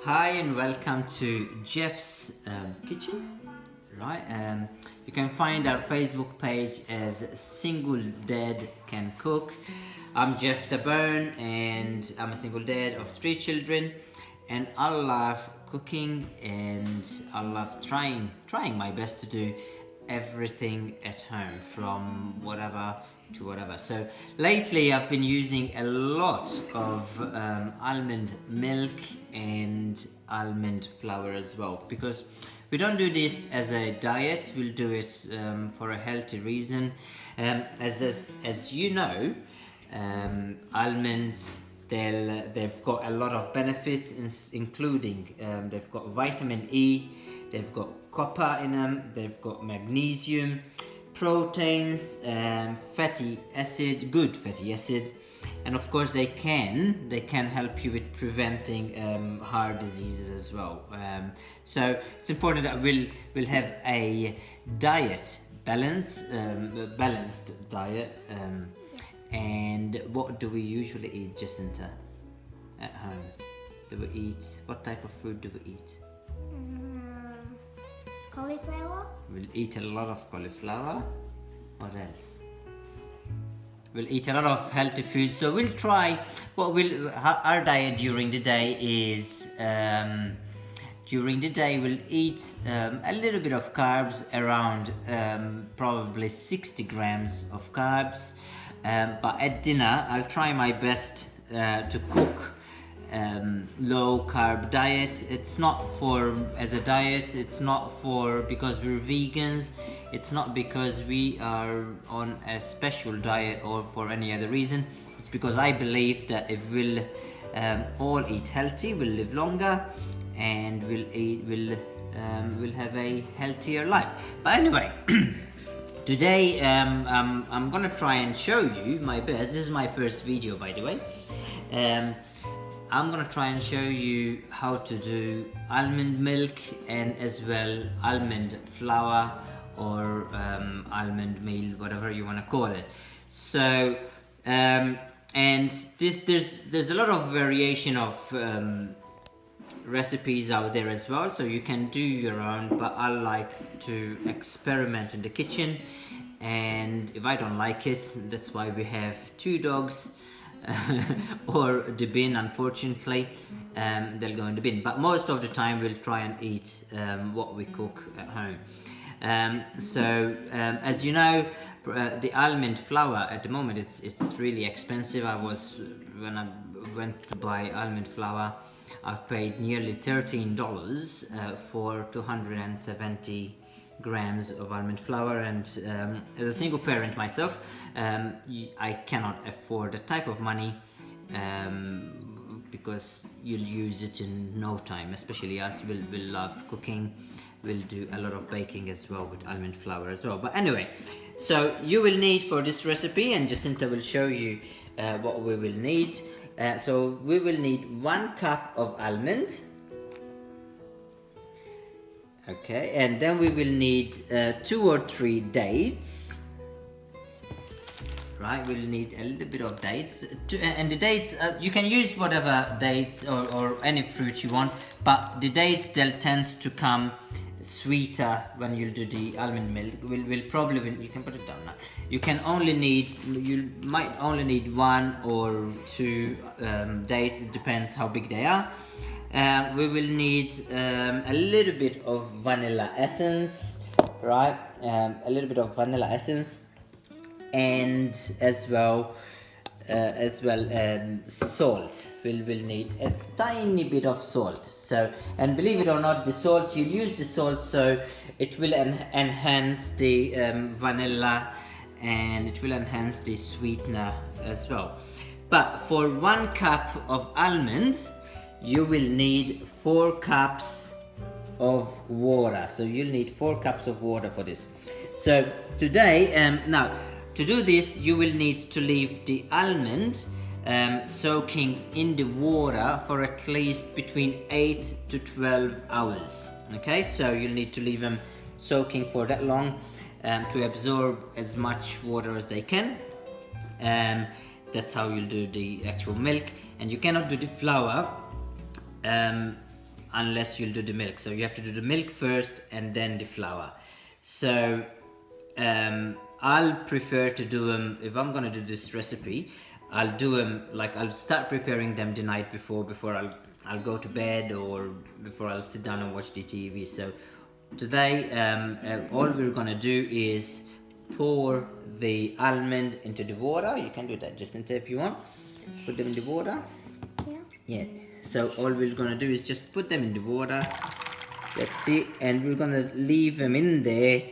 Hi and welcome to Jeff's kitchen. Right, you can find our Facebook page as Single Dad Can Cook. I'm Jeff Tabone and I'm a single dad of 3 children, and I love cooking and I love trying my best to do everything at home, from whatever to whatever. So lately I've been using a lot of almond milk and almond flour as well, because we don't do this as a diet, we'll do it for a healthy reason. As you know, almonds, they've got a lot of benefits, including they've got vitamin E, they've got copper in them, they've got magnesium, proteins, good fatty acid, and of course they can help you with preventing heart diseases as well. So it's important that we'll have a balanced diet. And what do we usually eat, Jacinta, at home? What type of food do we eat? Cauliflower. We'll eat a lot of cauliflower. What else? We'll eat a lot of healthy food. So we'll try our diet during the day is during the day we'll eat a little bit of carbs, around probably 60 grams of carbs. But at dinner, I'll try my best to cook low carb diet. It's not as a diet, it's not because we're vegans, it's not because we are on a special diet or for any other reason. It's because I believe that if we'll all eat healthy, we'll live longer and we'll have a healthier life. But anyway, today I'm gonna try and show you my best. This is my first video, by the way. I'm gonna try and show you how to do almond milk and as well almond flour or almond meal, whatever you want to call it. So and there's a lot of variation of recipes out there as well, so you can do your own, but I like to experiment in the kitchen, and if I don't like it, that's why we have 2 dogs or the bin. Unfortunately, they'll go in the bin, but most of the time we'll try and eat what we cook at home. As you know, the almond flour at the moment, it's really expensive. When I went to buy almond flour, I've paid nearly $13 for 270 grams of almond flour, and as a single parent myself, I cannot afford that type of money because you'll use it in no time. Especially us, we'll love cooking. We'll do a lot of baking as well with almond flour as well. But anyway, so you will need for this recipe, and Jacinta will show you what we will need. So we will need 1 cup of almond. Okay, and then we will need 2 or 3 dates. Right, we'll need a little bit of dates. And the dates, you can use whatever dates or any fruit you want, but the dates, they'll tend to come sweeter when you do the almond milk. You can put it down now. You might only need 1 or 2 dates. It depends how big they are. We will need a little bit of vanilla essence, right? A little bit of vanilla essence, and as well salt. We'll need a tiny bit of salt. So, and believe it or not, the salt, you'll use the salt so it will enhance the vanilla, and it will enhance the sweetener as well. But for 1 cup of almond, you will need 4 cups of water. So you'll need 4 cups of water for this. So today, now to do this, you will need to leave the almond soaking in the water for at least between 8 to 12 hours. Okay, so you'll need to leave them soaking for that long to absorb as much water as they can. That's how you'll do the actual milk, and you cannot do the flour unless you'll do the milk. So you have to do the milk first and then the flour. So I'll prefer to do them, if I'm gonna do this recipe, I'll do them like I'll start preparing them the night before I'll go to bed, or before I'll sit down and watch the TV. So today all we're gonna do is pour the almond into the water. You can do that, Jacinta, if you want. Put them in the water. Yeah. So all we're gonna do is just put them in the water. Let's see, and we're gonna leave them in there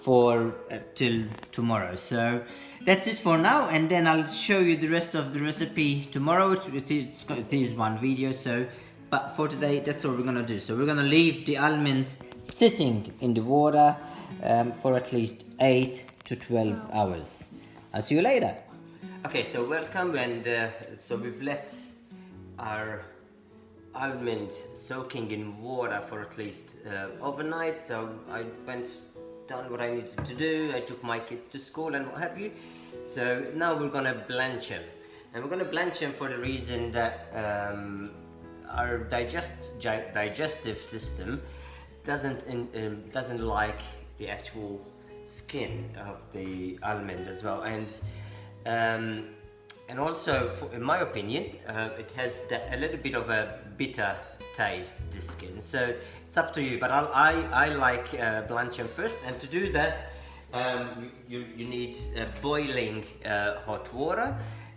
for till tomorrow. So that's it for now, and then I'll show you the rest of the recipe tomorrow. It is one video, so but for today that's all we're gonna do. So we're gonna leave the almonds sitting in the water for at least 8 to 12 hours. I'll see you later. Okay, so welcome, and so we've let our almond soaking in water for at least overnight. So I done what I needed to do. I took my kids to school and what have you. So now we're gonna blanch them, and we're gonna blanch them for the reason that our digestive system doesn't like the actual skin of the almond as well, and also, in my opinion, it has a little bit of a bitter taste, the skin. So it's up to you, but I like blanch them first, and to do that you need boiling hot water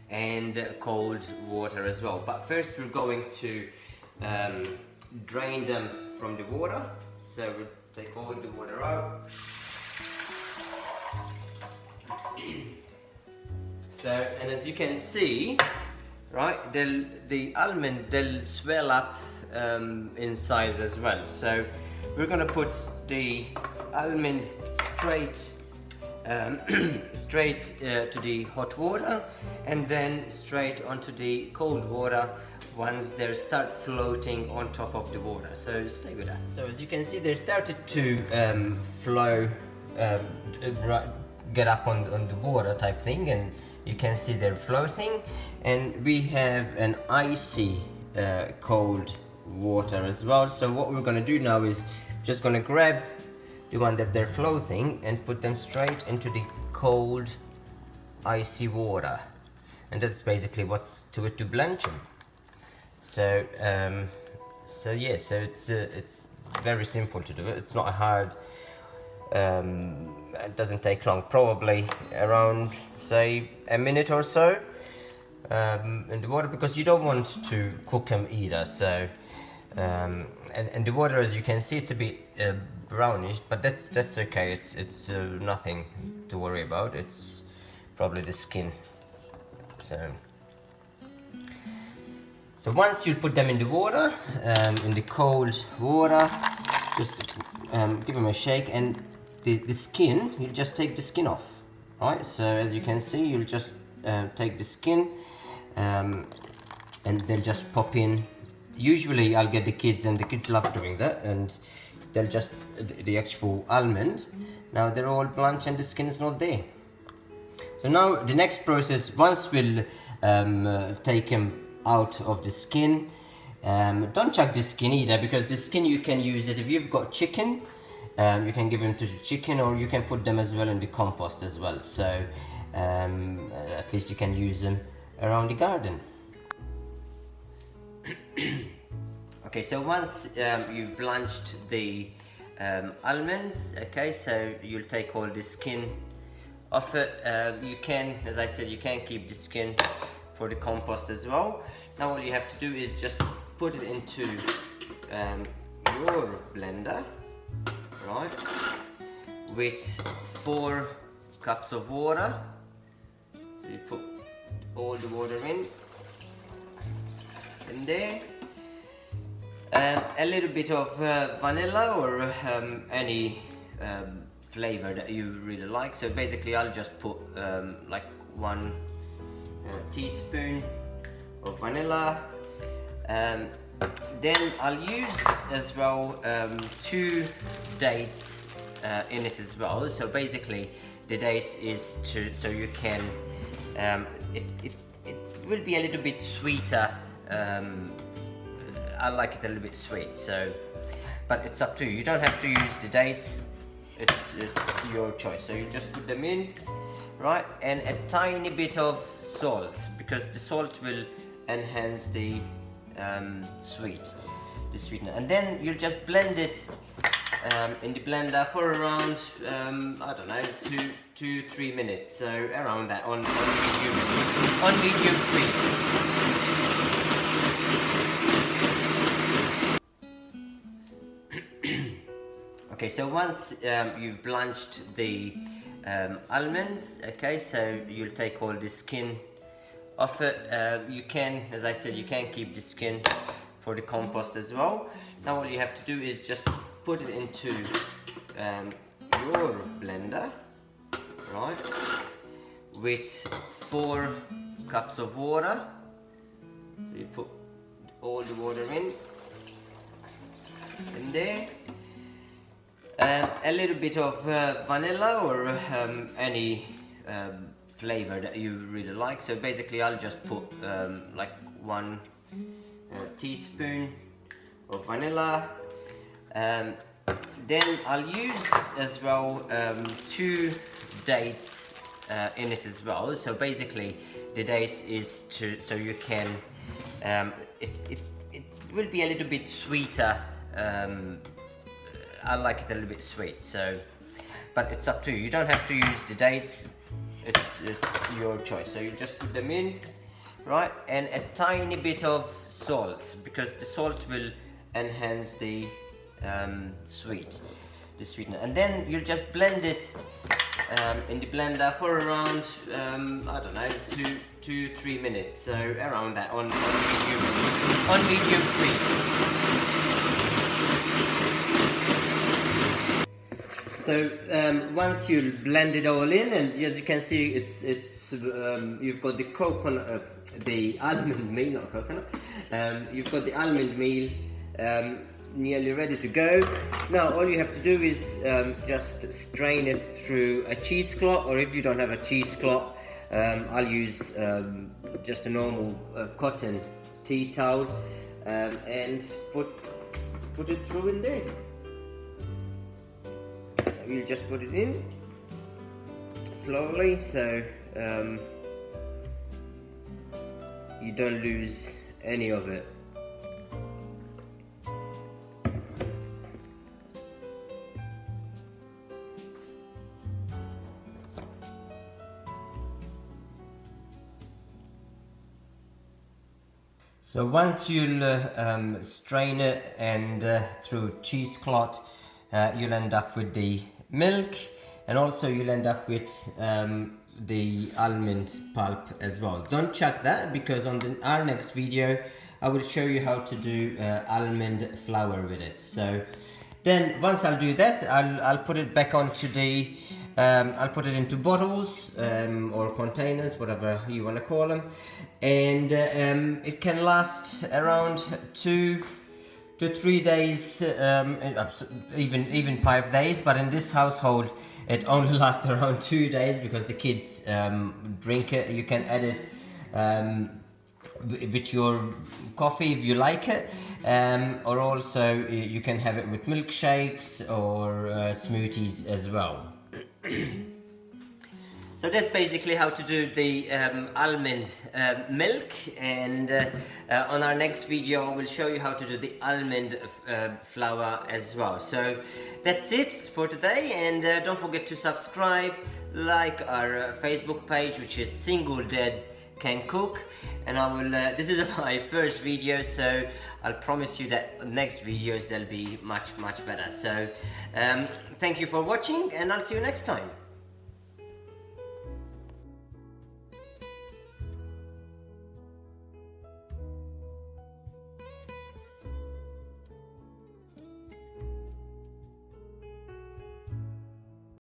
and cold water as well. But first we're going to drain them from the water. So we'll take all the water out. So, and as you can see, right, the almond, they'll swell up in size as well. So we're gonna put the almond straight to the hot water, and then straight onto the cold water once they start floating on top of the water. So stay with us. So as you can see, they started to flow, get up on the water type thing, and you can see they're floating, and we have an icy cold water as well. So what we're going to do now is just going to grab the one that they're floating and put them straight into the cold icy water, and that's basically what's to it to blanch them. So so it's very simple to do it. It's not hard. It doesn't take long, probably around say a minute or so in the water, because you don't want to cook them either. So and the water, as you can see, it's a bit brownish, but that's okay. It's nothing to worry about. It's probably the skin. So once you put them in the water, in the cold water, just give them a shake, and the skin, you'll just take the skin off. Right, so as you can see, you'll just take the skin, and they'll just pop in. Usually I'll get the kids, and the kids love doing that, and they'll just, the actual almond, now they're all blanched and the skin is not there. So now the next process, once we'll take them out of the skin, don't chuck the skin either, because the skin you can use it if you've got chicken. You can give them to the chicken, or you can put them as well in the compost as well. So at least you can use them around the garden. Okay, so once you've blanched the almonds, okay, so you'll take all the skin off it. You can, as I said, you can keep the skin for the compost as well. Now all you have to do is just put it into your blender, right, with 4 cups of water. So you put all the water in there, a little bit of vanilla, or any flavor that you really like. So basically I'll just put like 1 teaspoon of vanilla. Then I'll use as well 2 dates in it as well. So basically the dates is so you can it will be a little bit sweeter I like it a little bit sweet, so, but it's up to you. You don't have to use the dates. It's your choice. So you just put them in, right? And a tiny bit of salt, because the salt will enhance the sweetness. And then you just blend it in the blender for around I don't know, 2-3 minutes. So around that on medium speed. Okay, so once you've blanched the almonds, okay, so you'll take all the skin off it. You can, as I said, you can keep the skin for the compost as well. Now all you have to do is just put it into your blender, right, with 4 cups of water. So you put all the water in there. A little bit of vanilla or any flavor that you really like. So basically I'll just put like 1 teaspoon of vanilla. Then I'll use as well 2 dates in it as well. So basically the dates is so you can it will be a little bit sweeter. I like it a little bit sweet, so, but it's up to you. You don't have to use the dates. It's your choice. So you just put them in, right? And a tiny bit of salt, because the salt will enhance the sweetness. And then you just blend it in the blender for around I don't know, 2-3 minutes. So around that on medium speed. So once you blend it all in, and as you can see, it's you've got the coconut, the almond meal, not coconut. You've got the almond meal nearly ready to go. Now all you have to do is just strain it through a cheesecloth, or if you don't have a cheesecloth, I'll use just a normal cotton tea towel and put it through in there. You'll just put it in slowly, so you don't lose any of it. So once you'll strain it and through cheesecloth, you'll end up with the milk, and also you'll end up with the almond pulp as well. Don't chuck that, because on our next video I will show you how to do almond flour with it. So then once I'll do that, I'll put it back onto the I'll put it into bottles or containers, whatever you want to call them, and it can last around 2 to 3 days, even 5 days, but in this household it only lasts around 2 days, because the kids drink it. You can add it with your coffee if you like it, or also you can have it with milkshakes or smoothies as well. So that's basically how to do the almond milk, and on our next video I will show you how to do the almond flour as well. So that's it for today, and don't forget to subscribe, like our Facebook page, which is Single Dad Can Cook, and I will this is my first video, so I'll promise you that next videos they'll be much better. So thank you for watching, and I'll see you next time.